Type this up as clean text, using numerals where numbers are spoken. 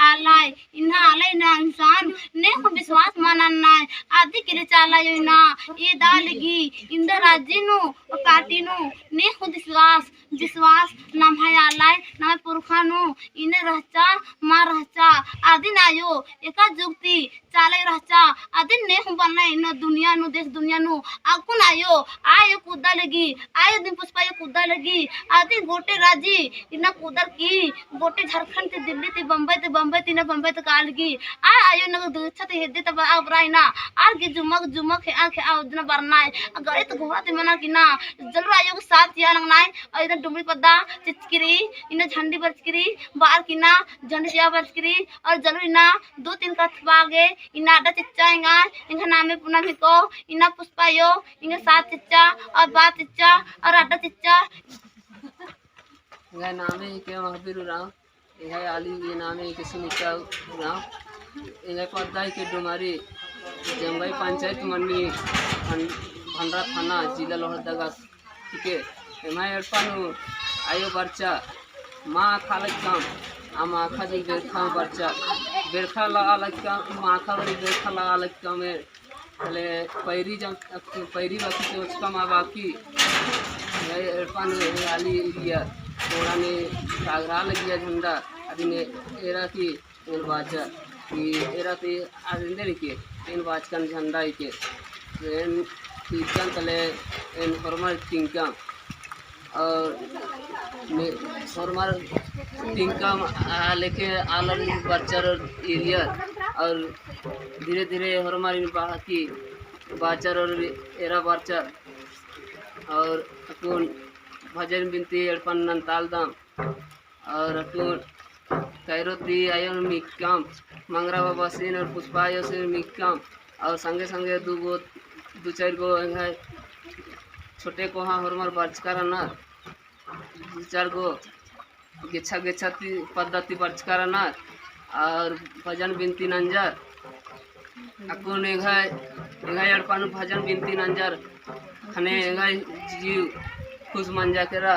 आलाय इन्हा आलाय ना इंसान ने को विश्वास माननाय आदि के चालाय ना ये दालगी इंद राज्यनु काटिनु ने को विश्वास विश्वास नाम है आलाय नाम पुरखानु इन रहचा मार रहचा आदि नायो एका जुक्ति चाले रहचा आदि ने को बनना इन दुनिया नु देश दुनिया नु आकुन आयो आयो कूदा लगी आयो दिन पुष्पा ये कूदा लगी आदि गोटे राजी इना कूदर की गोटे झारखंड ते दिल्ली ते बम्बई ते बम्बई ते कालगी आ आयो न दुच्छा ते हेदे त आबराइना आर के जुमक जुमक है आंख आउदना बरनाय गरे तो घोड़ा ते मना की ना जल आयो के साथ या नंगनाय और इधर डुमरी पद्दा चिचकरी इन झंडी बचकरी बार की ना झंडी या बचकरी और जलू इना दो तीन का बागे इना अड्डा चिच्चाएगा इनका नामे पुना भी को इना पुष्पायो इनके साथ चिच्चा और बात चिच्चा और अड्डा चिच्चा यह नामे के महावीर राम यह आली ये नामे के सुनिचा राम यह पद्दाई के डुमारी जंगई पंचायत मन्नी भंडरा थाना जिला लोहरदगा के एमाय अडपानु आयो बर्चा माँ खालक काम आम आखा जी बेरखा बर्चा बेरखा लगा काम आखा बड़ी बेरखा लगा काम पहले पैरी बाकी से उसका माँ बाकी अडपानु आली लिया थोड़ा ने कागरा लगिया झंडा अभी ने एरा की बाजा कि एरा ते आंदे के इन बाजकन झंडा के इन तीन तले इन फॉर्मल टिंका और फॉर्मल टिंका लेके आलम बच्चर एरिया और धीरे धीरे हमारी बाकी बाचर और एरा बाचर और अकुन भजन बिनती अड़पन नंताल दाम और अकुन कैरोती आयो मिक्काम मंगरा बाबा सिंह और पुष्पा आयो से मिक्काम और संगे संगे दो चार गो है छोटे को हाँ हरमर बर्चकार ना दो चार गो गेछा गेछा पद्धति बर्चकार ना और भजन बिनती नंजर अकुन एघाई अड़पानु भजन बिनती नंजर खने एघाई जीव खुश मंजा केरा